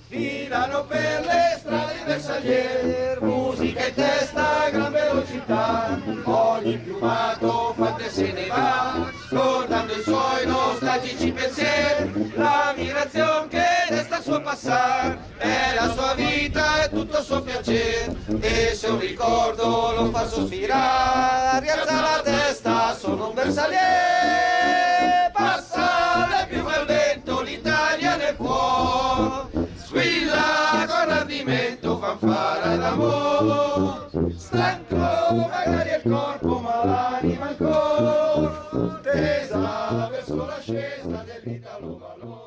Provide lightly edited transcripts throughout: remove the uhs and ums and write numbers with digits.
Filano per le strade di Bersaglier, musica in testa a gran velocità, ogni piumato fante se ne va, scordando i suoi nostalgici pensieri, l'ammirazione che resta al suo passare, è la sua vita e tutto il suo piacere, e se un ricordo lo fa sospirare, rialza la testa, sono un Bersaglier, passa le piume al vento, l'Italia nel cuore, squilla con ardimento, fanfara d'amore, stanco magari il corpo ma l'anima ancora, tesa verso l'ascesa dell'Italo valore.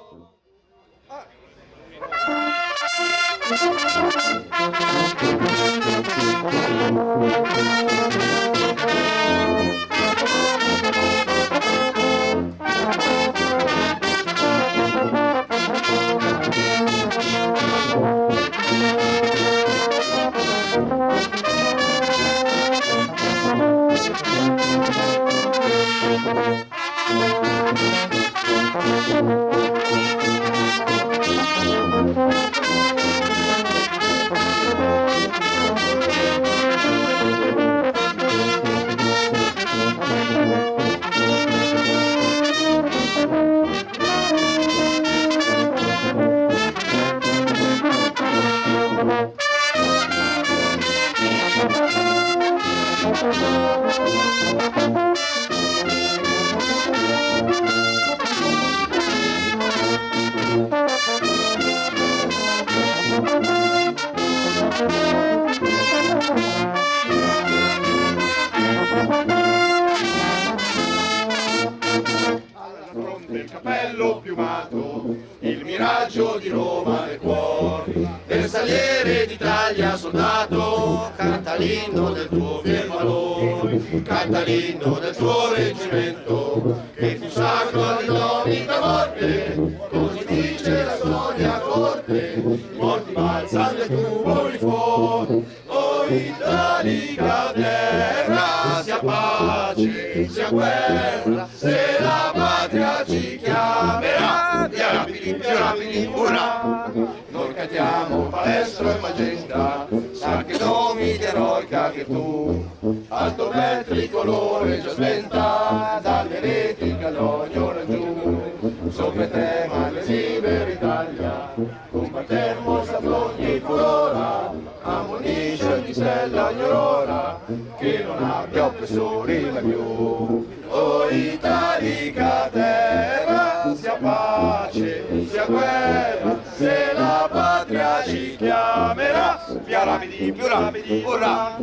Del cappello piumato, il miraggio di Roma nel cuore, bersagliere d'Italia soldato, canta l'inno del tuo fier valore, canta l'inno del tuo reggimento, che fu sacro all'indomita morte, così dice la storia corte, i morti balzano e tu voli fuori, o italica terra, sia pace, sia guerra, se la patria ci chiamerà, più rapidi, urrà! Noi cantiamo palestra e magenta, sa che nomi di eroica che tu, alto bel tricolore già sventa, dalle reti il cannonio laggiù, sopra te male libera Italia, combattermo saprogni furora, ammonisce ogni stella ogni aurora, che non abbia oppressori mai più. O italica terra, sia pace, sia guerra, se la patria ci chiamerà, più rapidi, urrà!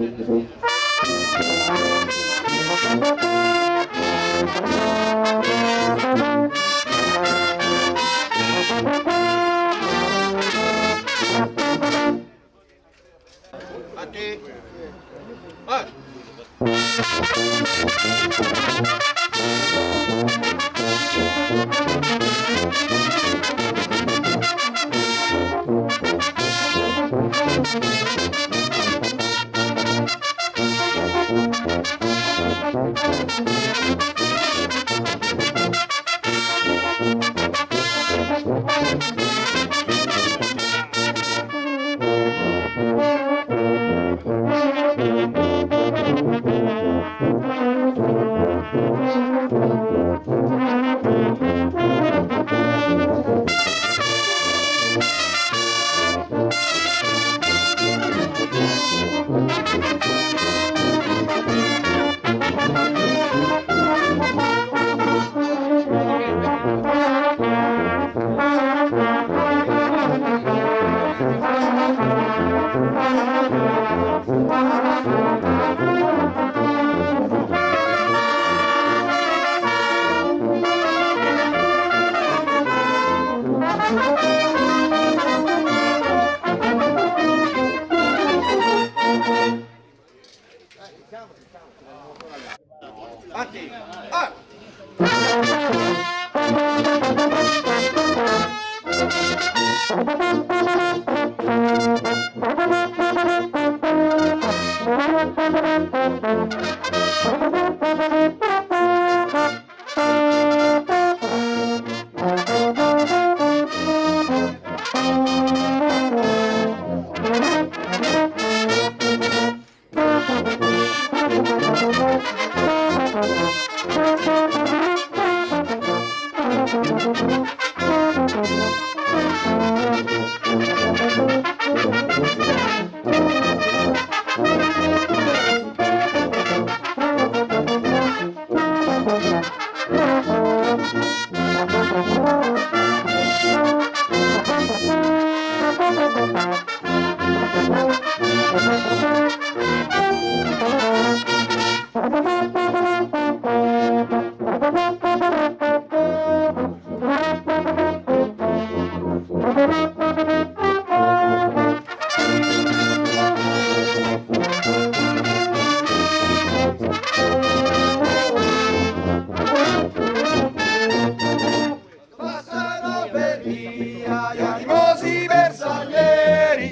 Avanti! Vai!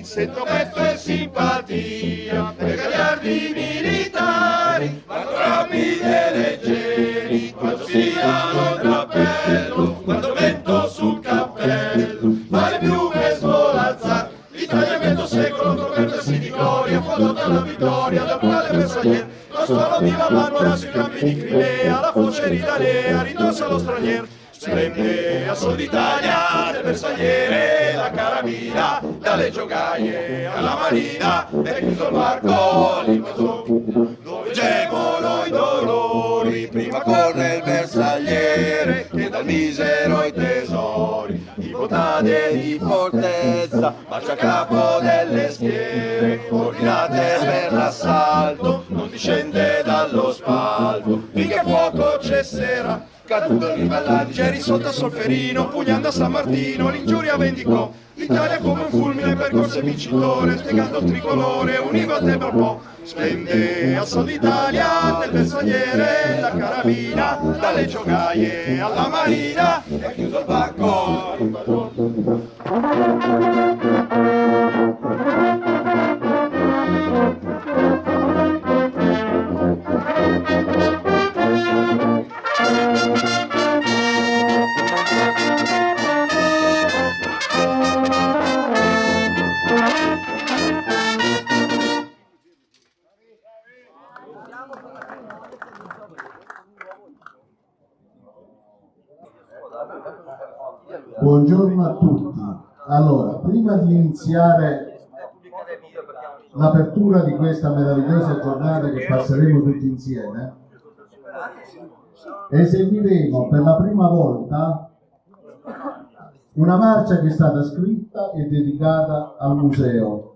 Sento petto e simpatia per gagliardi militari, quando rapidi e leggeri, quando sfilano il drappello, quando il vento sul cappello, fa le piume svolazzar, l'Italia in mezzo secolo convertersi di gloria, fondotta la vittoria del quale bersaglier, non solo viva Marmora sui campi di Crimea, la foce ridalea, ridossa allo stranier. Splende a Sol d'Italia del bersagliere la carabina, dalle giogaie alla marina, è chiuso il varco l'invasor. Dove gemono i dolori, prima corre il bersagliere, che dal misero i tesori, di bottade e di fortezza, marcia a capo delle schiere, ordinate per l'assalto, non discende dallo spalto, finché fuoco cesserà. Caduto il ribellati, c'eri sotto a Solferino, pugnando a San Martino, l'ingiuria vendicò. L'Italia come un fulmine percorse vincitore, spiegando il tricolore, univa te per po'. Splende al Sol d'Italia del bersagliere la carabina, dalle giogaie alla marina, e ha chiuso il varco. Buongiorno a tutti. Allora, prima di iniziare l'apertura di questa meravigliosa giornata che passeremo tutti insieme, eseguiremo per la prima volta una marcia che è stata scritta e dedicata al museo.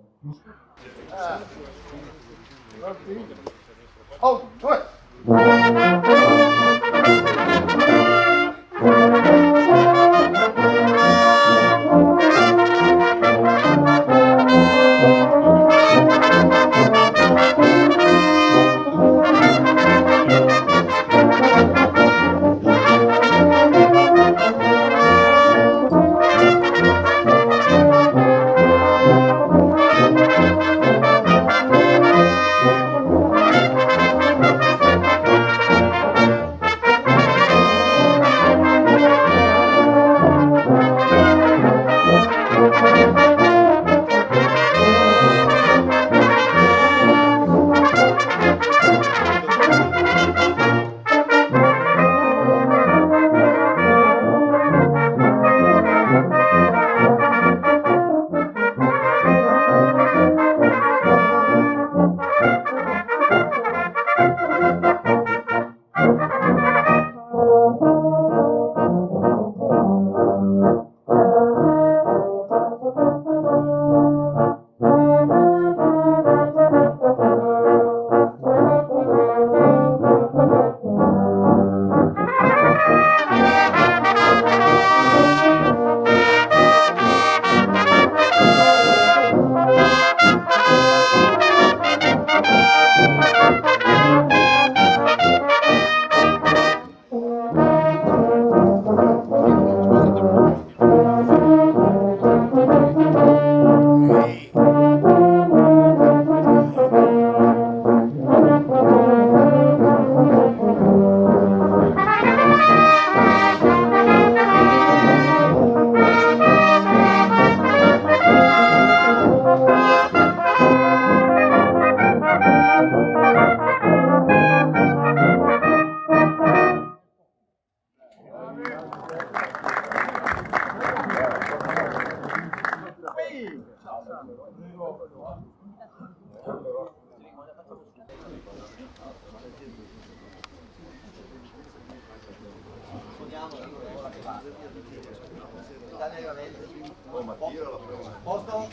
Posto?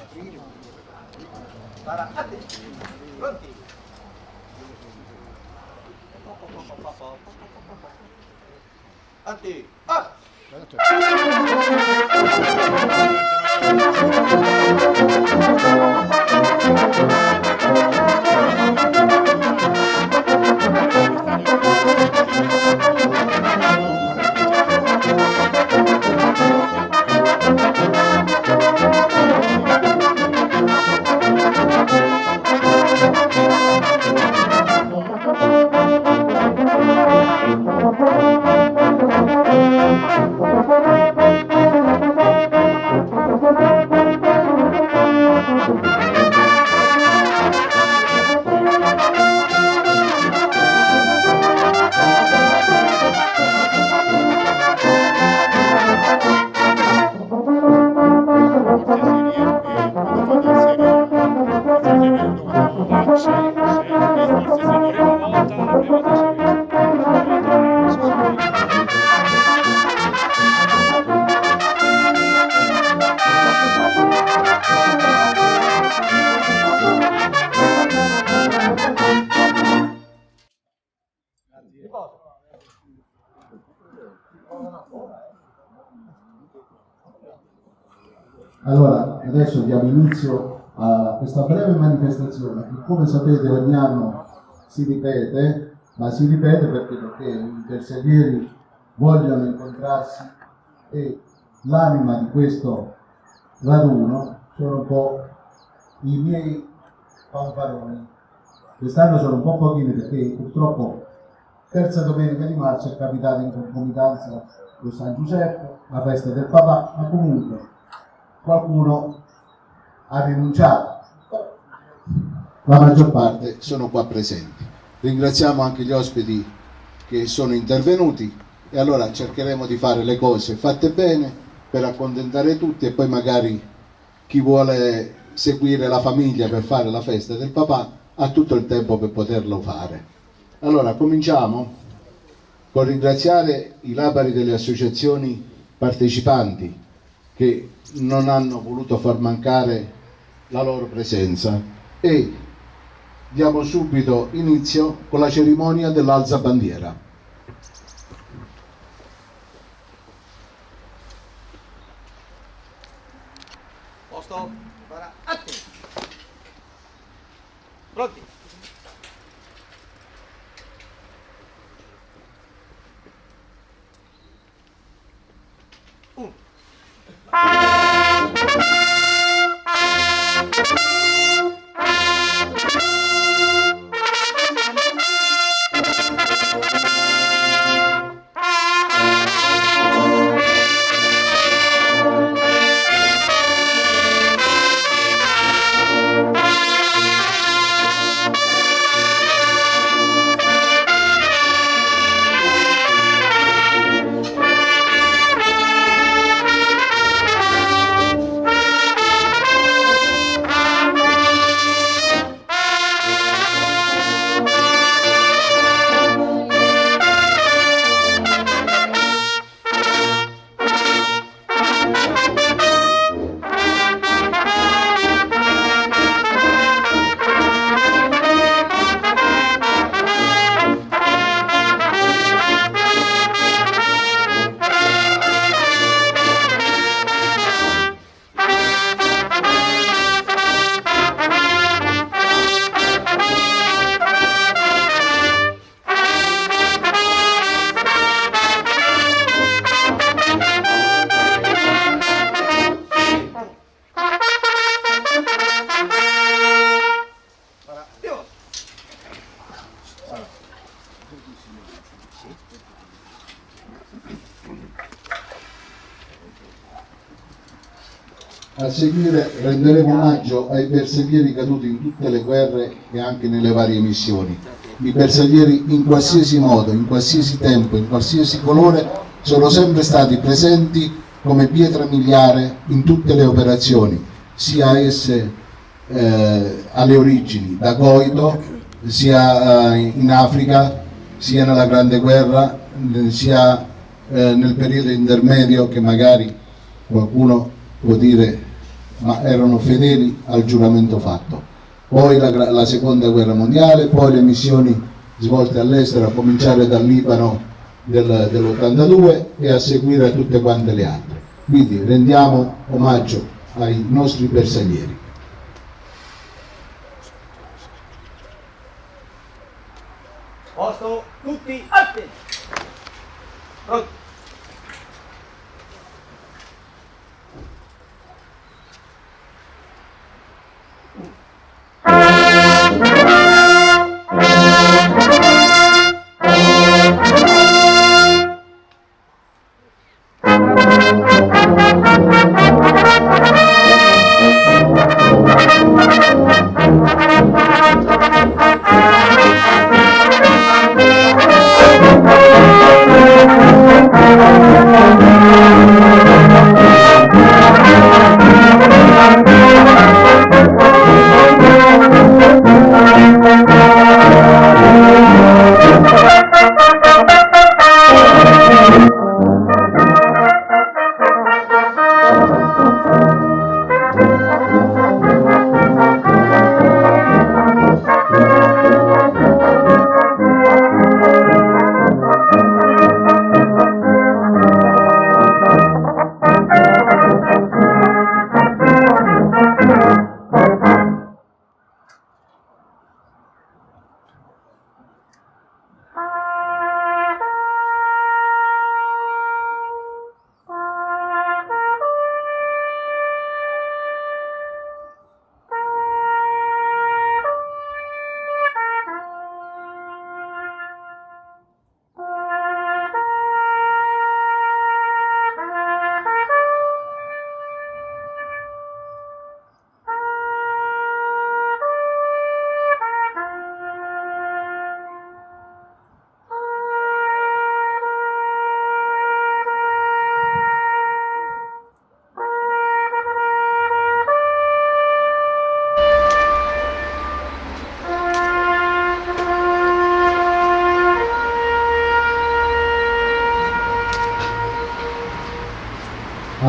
Parati, pronti? Avanti, ah! Allora, adesso diamo inizio a questa breve manifestazione che, come sapete, ogni anno si ripete, ma si ripete perché i bersaglieri vogliono incontrarsi e l'anima di questo raduno sono un po' i miei fanfaroni. Quest'anno sono un po' pochini perché purtroppo terza domenica di marzo è capitata in concomitanza con San Giuseppe, la festa del papà, ma comunque qualcuno ha rinunciato, la maggior parte sono qua presenti. Ringraziamo anche gli ospiti che sono intervenuti e allora cercheremo di fare le cose fatte bene per accontentare tutti e poi magari chi vuole seguire la famiglia per fare la festa del papà ha tutto il tempo per poterlo fare. Allora cominciamo con ringraziare i labari delle associazioni partecipanti che non hanno voluto far mancare la loro presenza e diamo subito inizio con la cerimonia dell'alza bandiera. Posto? Parati, pronti? A seguire renderemo omaggio ai bersaglieri caduti in tutte le guerre e anche nelle varie missioni. I bersaglieri in qualsiasi modo, in qualsiasi tempo, in qualsiasi colore sono sempre stati presenti come pietra miliare in tutte le operazioni, sia esse alle origini da Goito, sia in Africa, sia nella Grande Guerra, sia nel periodo intermedio, che magari qualcuno può dire ma erano fedeli al giuramento fatto. Poi la seconda guerra mondiale, poi le missioni svolte all'estero, a cominciare dal Libano dell'82 e a seguire tutte quante le altre. Quindi rendiamo omaggio ai nostri bersaglieri. Posto, tutti, atti! Pronti!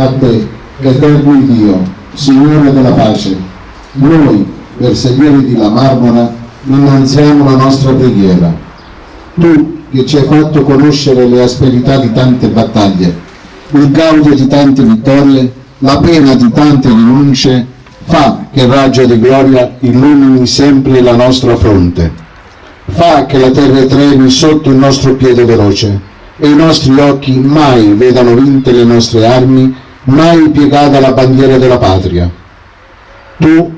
A te, eterno Dio, Signore della pace, noi, bersaglieri di La Marmora, innalziamo la nostra preghiera. Tu, che ci hai fatto conoscere le asperità di tante battaglie, il gaudio di tante vittorie, la pena di tante rinunce, fa che il raggio di gloria illumini sempre la nostra fronte. Fa che la terra tremi sotto il nostro piede veloce e i nostri occhi mai vedano vinte le nostre armi, mai piegata la bandiera della patria. Tu,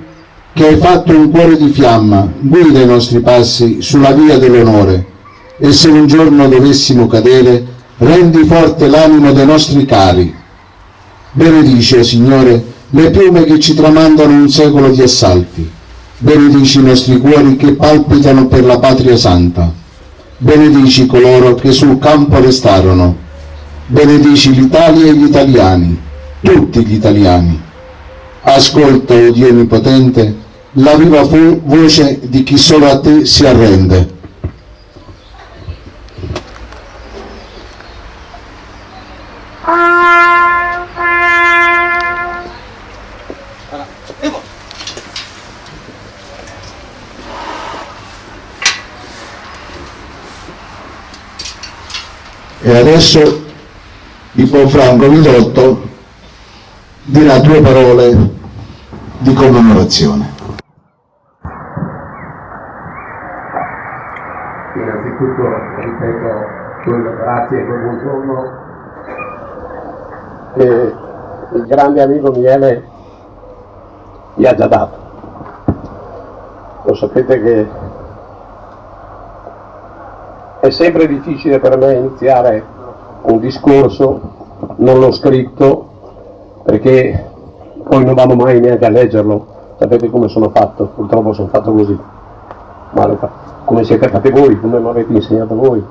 che hai fatto un cuore di fiamma, guida i nostri passi sulla via dell'onore, e se un giorno dovessimo cadere, rendi forte l'animo dei nostri cari. Benedici, o Signore, le piume che ci tramandano un secolo di assalti. Benedici i nostri cuori che palpitano per la patria santa. Benedici coloro che sul campo restarono. Benedici l'Italia e gli italiani, tutti gli italiani. Ascolta, o Dio Onnipotente, la viva voce di chi solo a te si arrende. E adesso il buon Franco Vidotto dirà 2 parole di commemorazione. Innanzitutto ripeto quel grazie e quel buongiorno che il grande amico Miele mi ha già dato. Lo sapete che è sempre difficile per me iniziare un discorso, non l'ho scritto, perché poi non vado mai neanche a leggerlo. Sapete come sono fatto? Purtroppo sono fatto così. Male come siete fatti voi, come mi avete insegnato voi.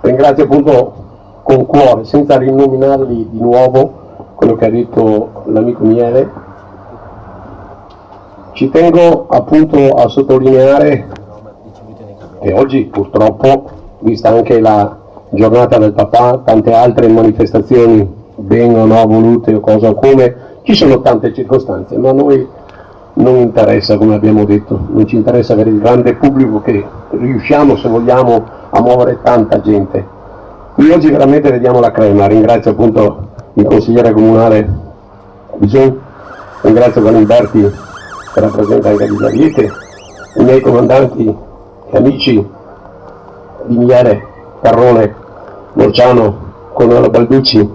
Ringrazio appunto con cuore, senza rinominarli di nuovo, quello che ha detto l'amico Miele, Ci tengo appunto a sottolineare che oggi purtroppo, vista anche la giornata del papà, tante altre manifestazioni vengono volute o cosa come, ci sono tante circostanze, ma a noi non interessa, come abbiamo detto, non ci interessa avere il grande pubblico che riusciamo, se vogliamo, a muovere tanta gente. Qui oggi veramente vediamo la crema, ringrazio appunto il consigliere comunale Bison, ringrazio Galimberti che rappresenta anche Visariete, i miei comandanti e amici di Miele, Carrone, Morciano, Colonnello Balducci,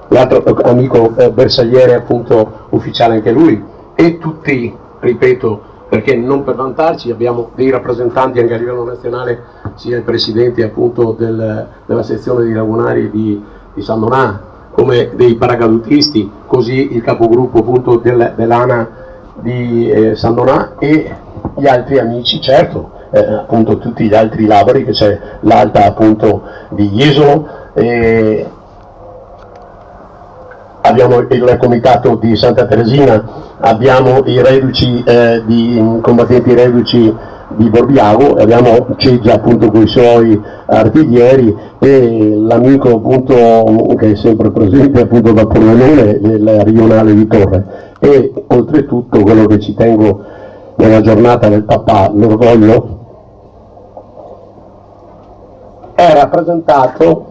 l'altro amico bersagliere appunto ufficiale anche lui, e tutti, ripeto, perché non per vantarci abbiamo dei rappresentanti anche a livello nazionale, sia il presidente appunto della sezione dei lagunari di San Donà, come dei paracadutisti, così il capogruppo appunto dell'ANA di San Donà e gli altri amici, certo, appunto tutti gli altri labori, che c'è l'Alta appunto di Jesolo, abbiamo il comitato di Santa Teresina, abbiamo i reduci di combattenti reduci di Borbiago, abbiamo Ceggia appunto con i suoi artiglieri e l'amico appunto che è sempre presente appunto da Pordenone del regionale di Torre, e oltretutto quello che ci tengo nella giornata del papà, l'orgoglio è rappresentato,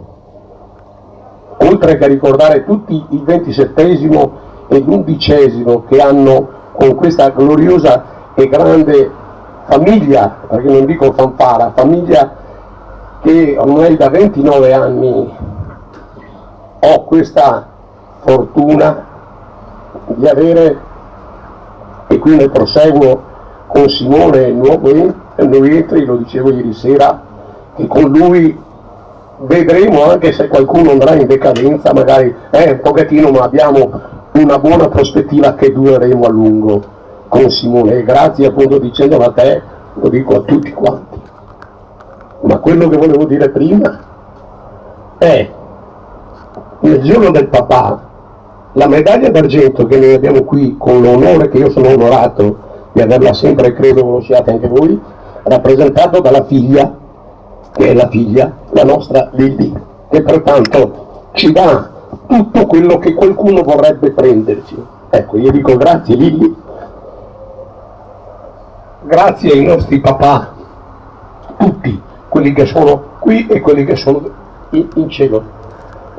oltre che a ricordare tutti il 27° e l'11° che hanno con questa gloriosa e grande famiglia, perché non dico fanfara, famiglia che ormai da 29 anni ho questa fortuna di avere, e qui ne proseguo con Simone Nuetri, lo dicevo ieri sera, che con lui vedremo, anche se qualcuno andrà in decadenza magari un pochettino, ma abbiamo una buona prospettiva che dureremo a lungo con Simone, e grazie appunto, dicendolo a te, lo dico a tutti quanti. Ma quello che volevo dire prima è, nel giorno del papà, la medaglia d'argento che noi abbiamo qui, con l'onore che io sono onorato di averla sempre, credo conosciate anche voi, rappresentato dalla figlia, che è la figlia, la nostra Lilli, che pertanto ci dà tutto quello che qualcuno vorrebbe prenderci. Ecco, io dico grazie Lilli, grazie ai nostri papà, tutti, quelli che sono qui e quelli che sono in cielo,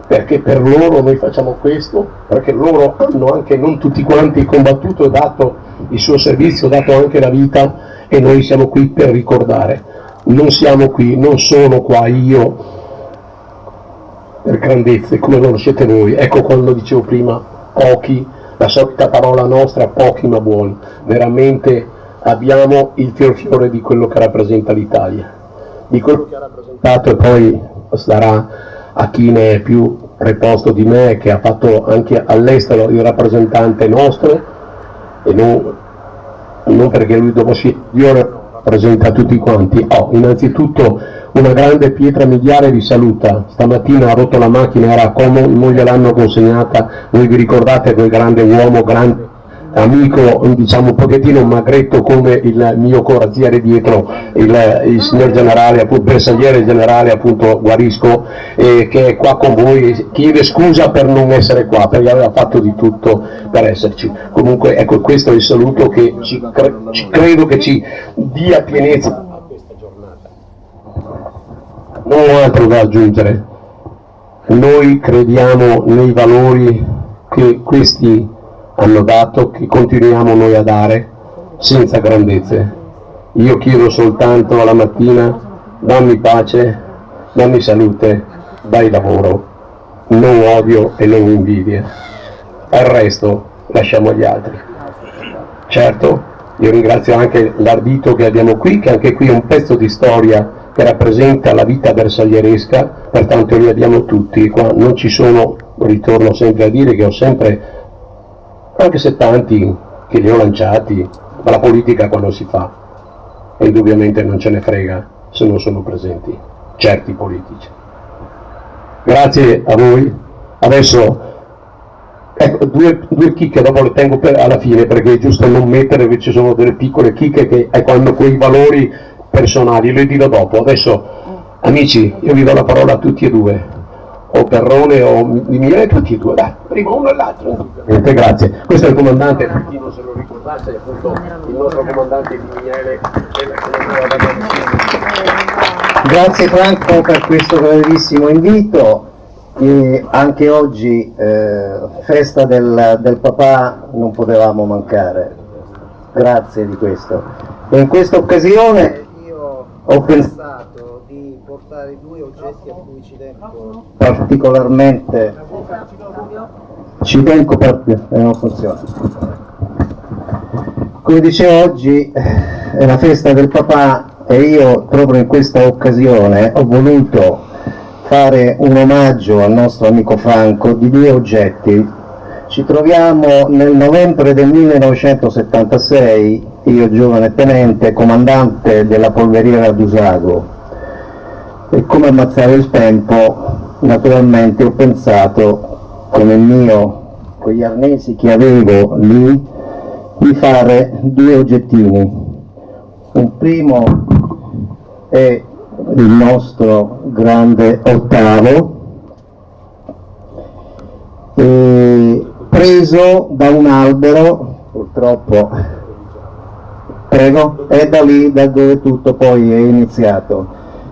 perché per loro noi facciamo questo, perché loro hanno anche, non tutti quanti, combattuto e dato il suo servizio, dato anche la vita, e noi siamo qui per ricordare. Non siamo qui, non sono qua io per grandezze come lo siete voi. Ecco, quando dicevo prima, pochi, la solita parola nostra, pochi ma buoni. Veramente abbiamo il fiore di quello che rappresenta l'Italia, di quello che ha rappresentato, e poi sarà a chi ne è più preposto di me, che ha fatto anche all'estero il rappresentante nostro, e non perché lui dopo Dio rappresenta tutti quanti. Innanzitutto una grande pietra miliare vi saluta, stamattina ha rotto la macchina, era a Como, non gliel'hanno consegnata, voi vi ricordate quel grande uomo, grande amico, diciamo un pochettino magretto come il mio corazziere dietro, il signor generale, appunto, bersagliere generale appunto Guarisco, che è qua con voi, chiede scusa per non essere qua, perché aveva fatto di tutto per esserci. Comunque ecco, questo è il saluto che credo che ci dia pienezza a questa giornata. Non ho altro da aggiungere, noi crediamo nei valori che questi hanno dato, che continuiamo noi a dare, senza grandezze. Io chiedo soltanto alla mattina: dammi pace, dammi salute, dai lavoro, non odio e non invidia. Al resto lasciamo agli altri. Certo, io ringrazio anche l'ardito che abbiamo qui, che anche qui è un pezzo di storia che rappresenta la vita bersaglieresca, pertanto li abbiamo tutti qua. Non ci sono, ritorno sempre a dire che ho sempre, anche se tanti che li ho lanciati, ma la politica quando si fa, e indubbiamente non ce ne frega se non sono presenti certi politici. Grazie a voi. Adesso Ecco, due chicche dopo le tengo alla fine, perché è giusto non mettere che ci sono delle piccole chicche che ecco, hanno quei valori personali, le dirò dopo. Adesso, amici, io vi do la parola a tutti e due, o Perrone o Mimiele, tutti e due, dai, prima uno e l'altro. Grazie. Questo è il comandante, per chi non se lo ricordasse, è appunto il nostro comandante di Mimiele. Grazie Franco per questo graditissimo invito. E anche oggi, festa del papà, non potevamo mancare. Grazie di questo. E in questa occasione io ho pensato di portare due oggetti a cui ci tengo particolarmente. Non funziona. Come dicevo, oggi è la festa del papà e io proprio in questa occasione ho voluto fare un omaggio al nostro amico Franco di due oggetti. Ci troviamo nel novembre del 1976, io giovane tenente, comandante della polveriera d'Usago, e come ammazzare il tempo, naturalmente ho pensato, con gli arnesi che avevo lì, di fare due oggettini. Un primo è il nostro grande ottavo, preso da un albero, purtroppo, prego, è da lì da dove tutto poi è iniziato,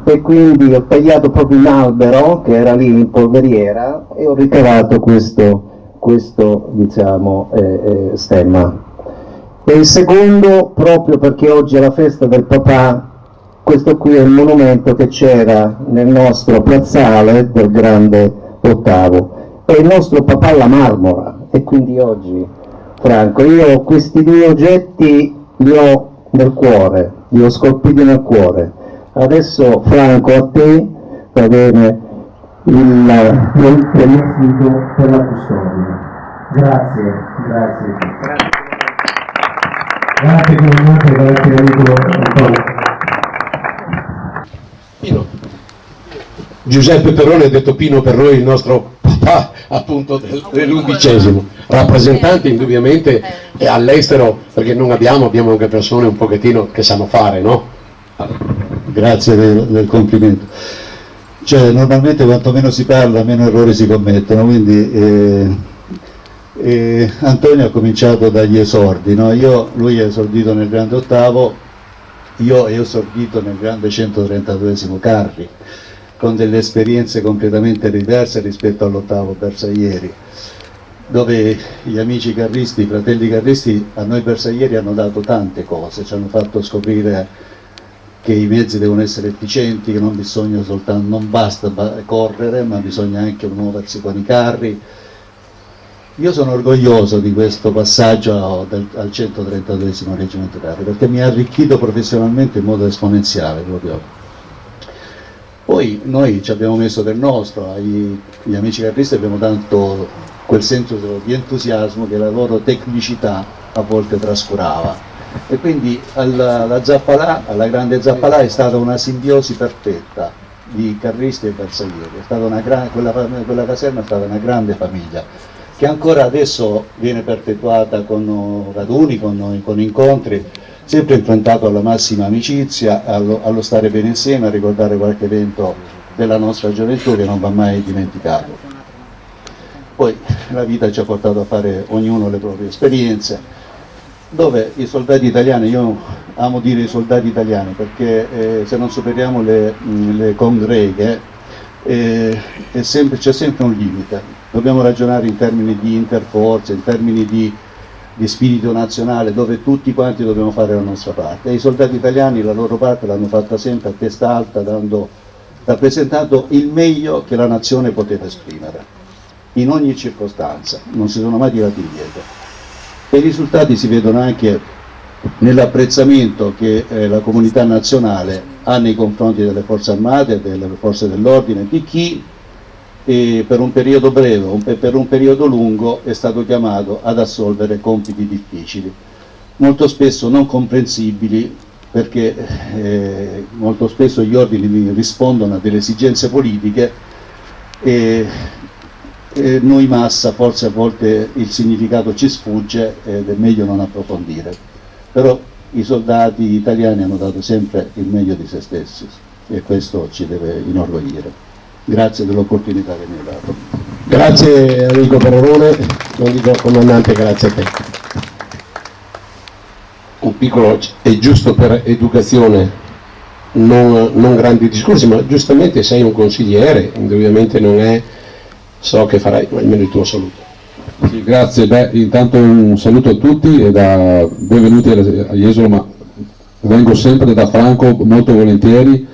e quindi ho tagliato proprio un albero che era lì in polveriera e ho ricavato questo diciamo stemma. E il secondo, proprio perché oggi è la festa del papà, questo qui è il monumento che c'era nel nostro piazzale del grande ottavo, è il nostro papà alla marmora, e quindi oggi, Franco, io questi due oggetti li ho nel cuore, li ho scolpiti nel cuore. Adesso Franco, a te va bene il rifiuto per la custodia. Grazie. Grazie comandante, grazie amico Antonio. Pino. Giuseppe Perrone, detto Pino per noi il nostro papà appunto dell'11°, rappresentante indubbiamente all'estero, perché non abbiamo anche persone un pochettino che sanno fare, no? Grazie del complimento. Cioè, normalmente quanto meno si parla, meno errori si commettono, quindi Antonio ha cominciato dagli esordi, no? Lui è esordito nel grande ottavo, io ho esordito nel grande 132° Carri, con delle esperienze completamente diverse rispetto all'ottavo bersaglieri, dove gli amici carristi, i fratelli carristi, a noi bersaglieri hanno dato tante cose, ci hanno fatto scoprire che i mezzi devono essere efficienti, che non basta correre, ma bisogna anche muoversi con i carri. Io sono orgoglioso di questo passaggio al 132° Reggimento Carri, perché mi ha arricchito professionalmente in modo esponenziale proprio. Poi noi ci abbiamo messo del nostro, agli amici carristi abbiamo dato quel senso di entusiasmo che la loro tecnicità a volte trascurava. E quindi alla grande Zappalà è stata una simbiosi perfetta di carristi e bersaglieri, quella caserma è stata una grande famiglia, che ancora adesso viene perpetuata con raduni, con incontri, sempre improntato alla massima amicizia, allo stare bene insieme, a ricordare qualche evento della nostra gioventù che non va mai dimenticato. Poi la vita ci ha portato a fare ognuno le proprie esperienze, dove i soldati italiani, io amo dire i soldati italiani perché se non superiamo le congreghe c'è sempre un limite, dobbiamo ragionare in termini di interforze, in termini di spirito nazionale, dove tutti quanti dobbiamo fare la nostra parte, e i soldati italiani la loro parte l'hanno fatta sempre a testa alta, rappresentando il meglio che la nazione poteva esprimere in ogni circostanza, non si sono mai tirati indietro. E i risultati si vedono anche nell'apprezzamento che la comunità nazionale ha nei confronti delle forze armate, delle forze dell'ordine, di chi per un periodo breve o per un periodo lungo è stato chiamato ad assolvere compiti difficili, molto spesso non comprensibili, perché molto spesso gli ordini rispondono a delle esigenze politiche e noi massa forse a volte il significato ci sfugge ed è meglio non approfondire, però i soldati italiani hanno dato sempre il meglio di se stessi e questo ci deve inorgoglire. Grazie dell'opportunità che mi hai dato. Grazie amico Perrone, non dico comandante, grazie a te. Un piccolo, è giusto per educazione, non grandi discorsi, ma giustamente sei un consigliere, indubbiamente non è, so che farai almeno il tuo saluto. Sì, grazie, intanto un saluto a tutti e benvenuti a Jesolo, ma vengo sempre da Franco molto volentieri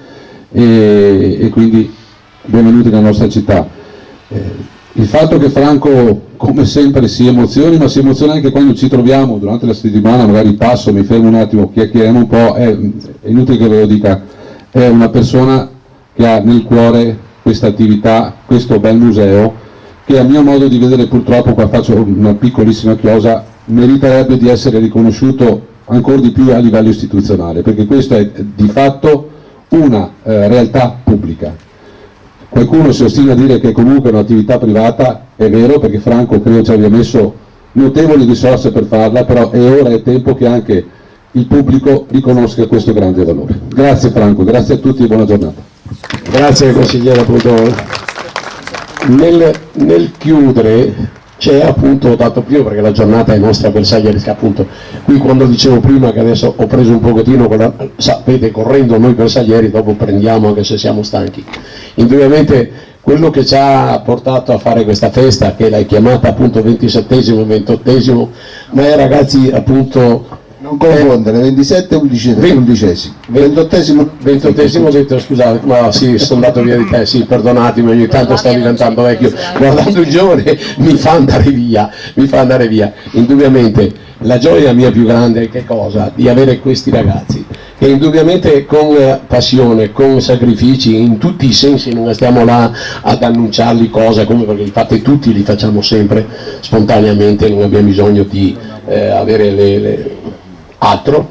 e quindi benvenuti nella nostra città. Il fatto che Franco come sempre si emozioni, ma si emoziona anche quando ci troviamo durante la settimana, magari passo, mi fermo un attimo, chiacchieriamo un po', è inutile che ve lo dica, è una persona che ha nel cuore questa attività, questo bel museo, che a mio modo di vedere purtroppo, qua faccio una piccolissima chiosa, meriterebbe di essere riconosciuto ancora di più a livello istituzionale, perché questo è di fatto una realtà pubblica. Qualcuno si ostina a dire che comunque è un'attività privata, è vero, perché Franco credo ci abbia messo notevoli risorse per farla, però è ora, è tempo che anche il pubblico riconosca questo grande valore. Grazie Franco, grazie a tutti e buona giornata. Grazie consigliere, appunto. Nel chiudere c'è appunto, dato prima perché la giornata è nostra bersaglierisca, appunto qui quando dicevo prima che adesso ho preso un pochettino, sapete, correndo noi bersaglieri dopo prendiamo anche se siamo stanchi. Indubbiamente quello che ci ha portato a fare questa festa, che l'hai chiamata appunto 27esimo, 28esimo, ma è ragazzi appunto... Non confondere, 27 e 11esimo. 28esimo detto, scusate, ma sì, sono andato via di te, sì, perdonatemi, ogni tanto sto diventando vecchio, guardando il giovane mi fa andare via. Indubbiamente la gioia mia più grande è che cosa? Di avere questi ragazzi, che indubbiamente con passione, con sacrifici, in tutti i sensi, non stiamo là ad annunciarli cose, come perché li fate tutti, li facciamo sempre spontaneamente, non abbiamo bisogno di avere altro,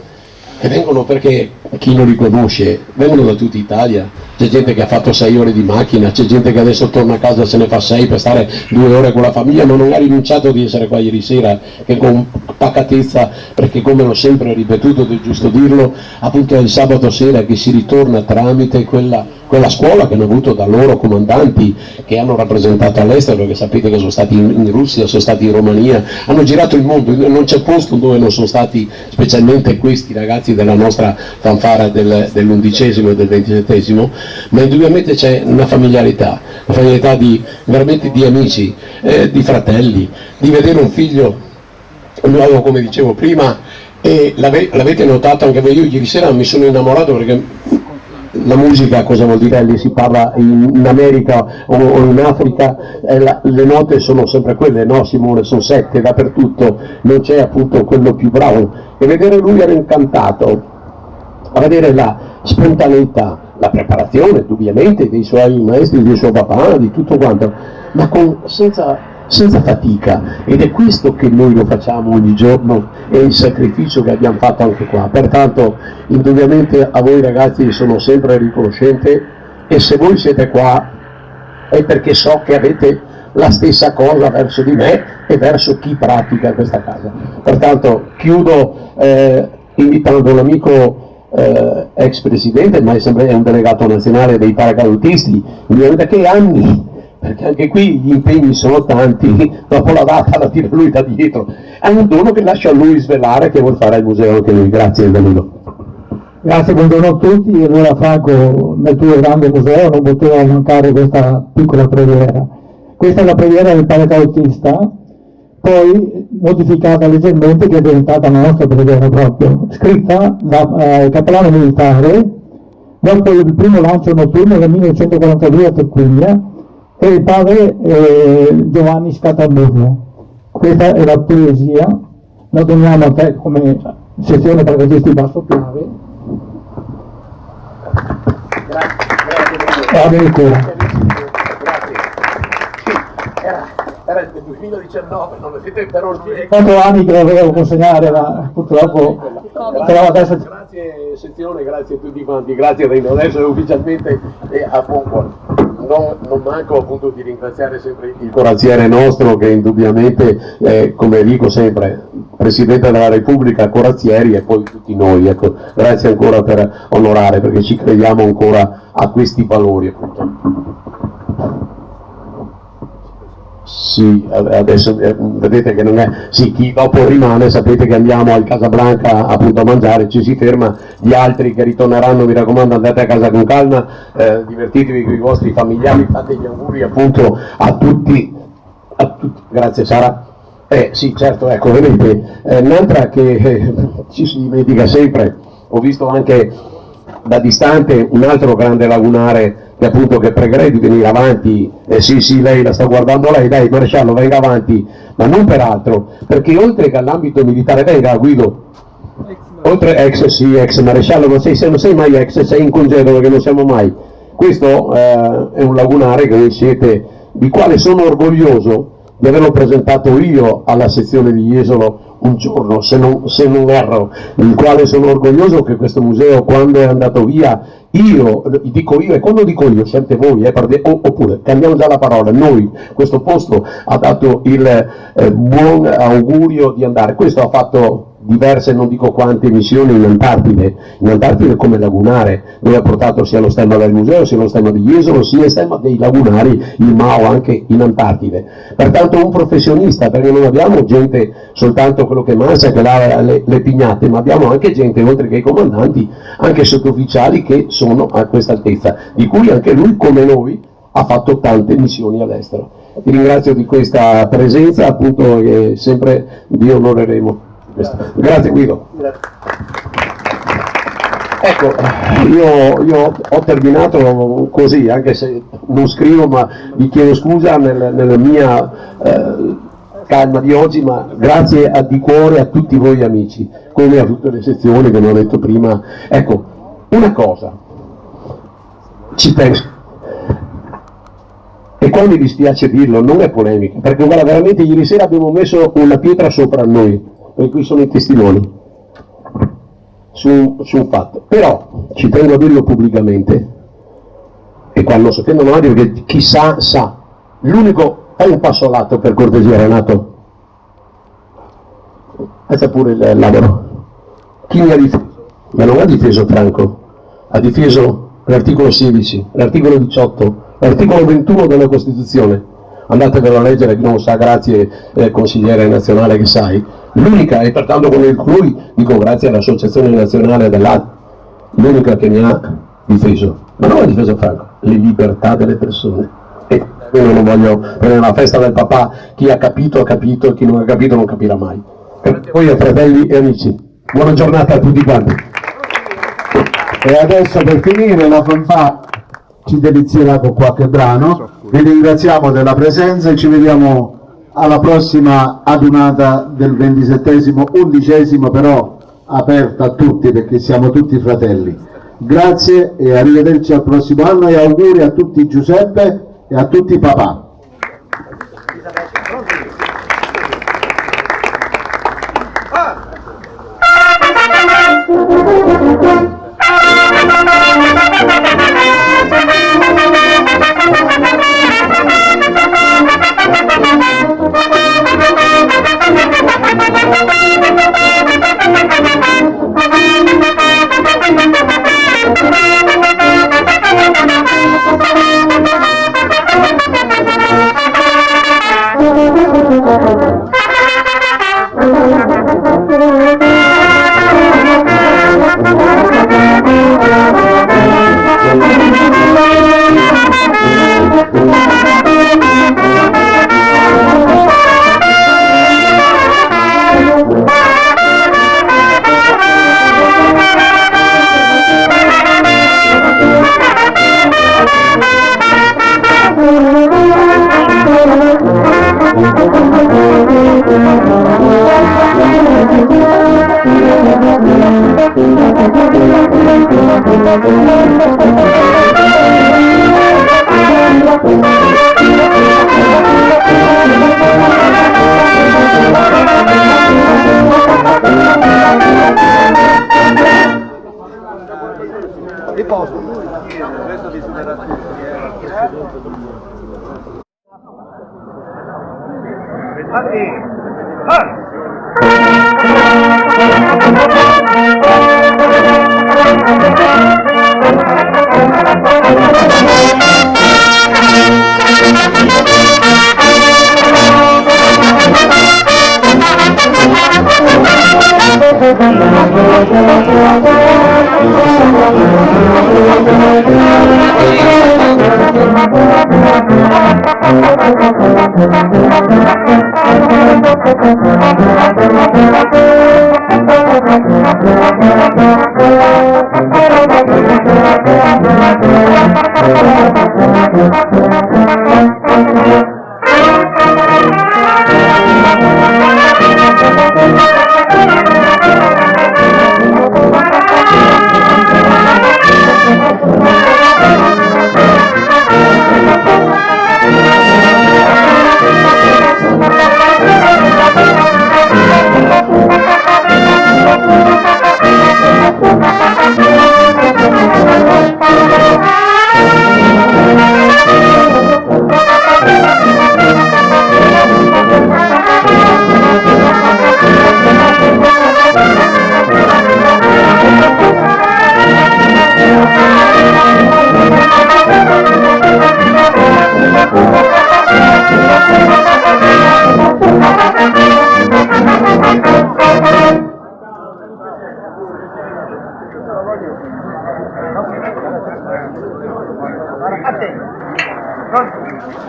e vengono perché chi non li conosce, vengono da tutta Italia, c'è gente che ha fatto 6 ore di macchina, c'è gente che adesso torna a casa e se ne fa 6 per stare 2 ore con la famiglia, ma non ha rinunciato di essere qua ieri sera, che con pacatezza, perché come l'ho sempre ripetuto ed è giusto dirlo, appunto è il sabato sera che si ritorna tramite quella scuola che hanno avuto da loro comandanti che hanno rappresentato all'estero, perché sapete che sono stati in Russia, sono stati in Romania, hanno girato il mondo, non c'è posto dove non sono stati specialmente questi ragazzi della nostra fanfara dell'11esimo e del 27esimo, ma indubbiamente c'è una familiarità veramente di amici, di fratelli, di vedere un figlio nuovo come dicevo prima, e l'avete notato anche voi, io ieri sera mi sono innamorato perché la musica cosa vuol dire? Lì si parla in America o in Africa, le note sono sempre quelle, no Simone? Sono 7 dappertutto, non c'è appunto quello più bravo. E vedere lui era incantato, a vedere la spontaneità, la preparazione indubbiamente dei suoi maestri, del suo papà, di tutto quanto, ma senza fatica, ed è questo che noi lo facciamo ogni giorno, è il sacrificio che abbiamo fatto anche qua. Pertanto indubbiamente a voi ragazzi sono sempre riconoscente, e se voi siete qua è perché so che avete la stessa cosa verso di me e verso chi pratica questa casa. Pertanto chiudo invitando l'amico ex presidente, ma è un delegato nazionale dei paracadutisti, da che anni? Perché anche qui gli impegni sono tanti, dopo la data la tira lui da dietro. È un dono che lascio a lui svelare che vuol fare al museo anche lui. Grazie Danilo. Grazie, buongiorno a tutti. E allora Franco, nel tuo grande museo non poteva mancare questa piccola preghiera. Questa è la preghiera del paracadutista, poi modificata leggermente, che è diventata la nostra preghiera proprio, scritta da cappellano militare dopo il primo lancio notturno del 1942 a Tarquinia, e il padre Giovanni Scatamburro. Questa è la poesia, la doniamo a te come sezione paracadutisti basso chiave. Grazie. Addirittura. Era 2019, non vedete però 4 anni che lo volevo consegnare, ma purtroppo però adesso... Grazie sezione, grazie a tutti quanti, grazie Rino. Adesso ufficialmente appunto non manco appunto di ringraziare sempre il corazziere nostro che indubbiamente come dico sempre, Presidente della Repubblica, corazzieri e poi tutti noi, ecco, grazie ancora per onorare perché ci crediamo ancora a questi valori appunto. Sì, adesso vedete che non è, sì, chi dopo rimane sapete che andiamo al Casablanca appunto a mangiare, ci si ferma, gli altri che ritorneranno mi raccomando andate a casa con calma, divertitevi con i vostri familiari, fate gli auguri appunto a tutti, grazie Sara. Sì certo, ecco vedete, un'altra che ci si dimentica sempre, ho visto anche da distante un altro grande lagunare che appunto che pregherei di venire avanti, sì lei la sta guardando lei, dai maresciallo venga avanti, ma non per altro, perché oltre che all'ambito militare, venga Guido, oltre ex maresciallo, non sei mai ex, sei in congedo perché non siamo mai, questo è un lagunare che voi siete, di quale sono orgoglioso di averlo presentato io alla sezione di Jesolo un giorno, se non erro, il quale sono orgoglioso che questo museo quando è andato via, dico io, e quando dico io siete voi, oppure cambiamo già la parola, noi, questo posto ha dato il buon augurio di andare, questo ha fatto diverse, non dico quante missioni in Antartide come lagunare, dove ha portato sia lo stemma del museo, sia lo stemma di Jesolo, sia il stemma dei lagunari, il Mao anche in Antartide. Pertanto un professionista, perché non abbiamo gente soltanto quello che mangia, che lava le pignate, ma abbiamo anche gente, oltre che i comandanti, anche sottufficiali che sono a questa altezza, di cui anche lui, come noi, ha fatto tante missioni all'estero. Ti ringrazio di questa presenza, appunto, che sempre vi onoreremo. Grazie Guido. Ecco, io ho terminato così, anche se non scrivo, ma vi chiedo scusa nella mia calma di oggi, ma grazie di cuore a tutti voi amici, come a tutte le sezioni che mi ho detto prima. Ecco, una cosa, ci penso, e qua mi dispiace dirlo, non è polemica, perché guarda, veramente ieri sera abbiamo messo una pietra sopra noi, per cui sono i testimoni su un fatto, però ci tengo a dirlo pubblicamente, e quando so che non lo dico, perché chi sa, l'unico, fai un passo a lato per cortesia Renato, alza pure il lavoro, chi mi ha difeso? Ma non ha difeso Franco, ha difeso l'articolo 16, l'articolo 18, l'articolo 21 della Costituzione, andatevelo a leggere, chi non sa, grazie consigliere nazionale che sai, l'unica, e pertanto con lui dico grazie all'Associazione Nazionale dell'AD, l'unica che mi ha difeso, ma non ha difeso Franco, le libertà delle persone. E io non voglio prendere la festa del papà, chi ha capito ha capito, e chi non ha capito non capirà mai. Grazie a voi fratelli e amici, buona giornata a tutti quanti. E adesso per finire la fanfara ci delizierà con qualche brano, vi ringraziamo della presenza e ci vediamo alla prossima adunata del 27esimo, 11esimo, però aperta a tutti perché siamo tutti fratelli. Grazie e arrivederci al prossimo anno e auguri a tutti Giuseppe e a tutti papà. Thank you. posto.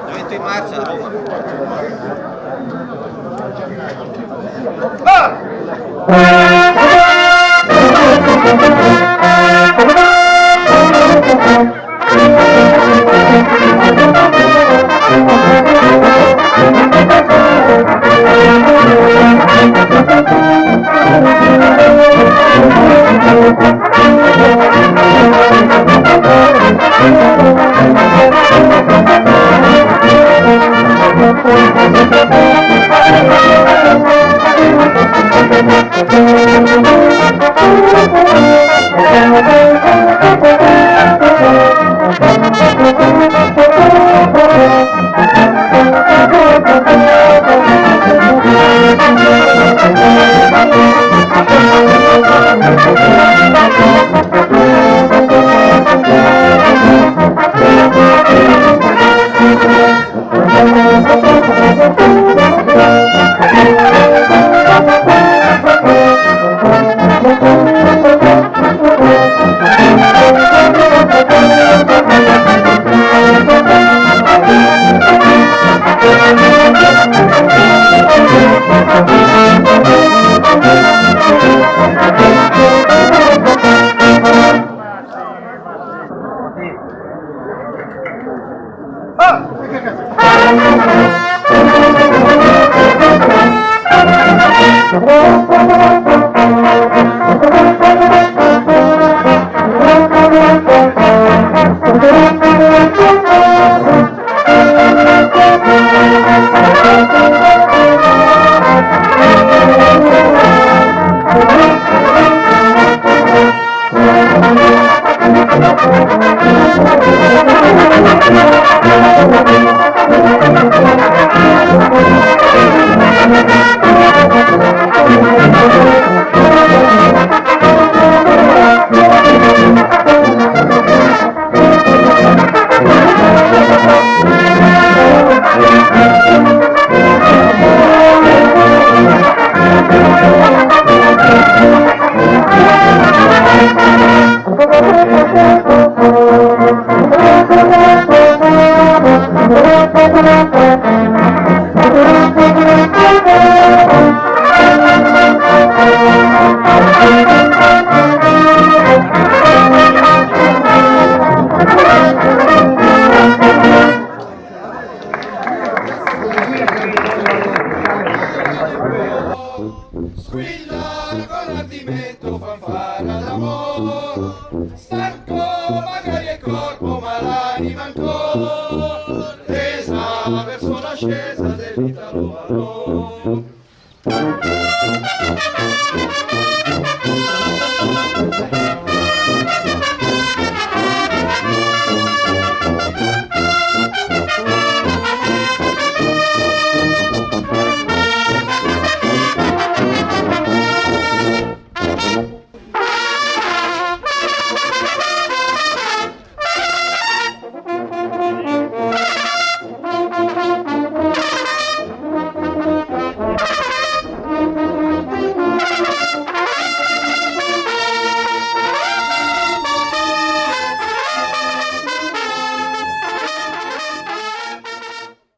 Evento in marcia a Roma. Squillano con l'ardimento, fanfara d'amore, stanco magari il corpo ma l'anima ancora, tesa verso l'ascesa dell'Italo.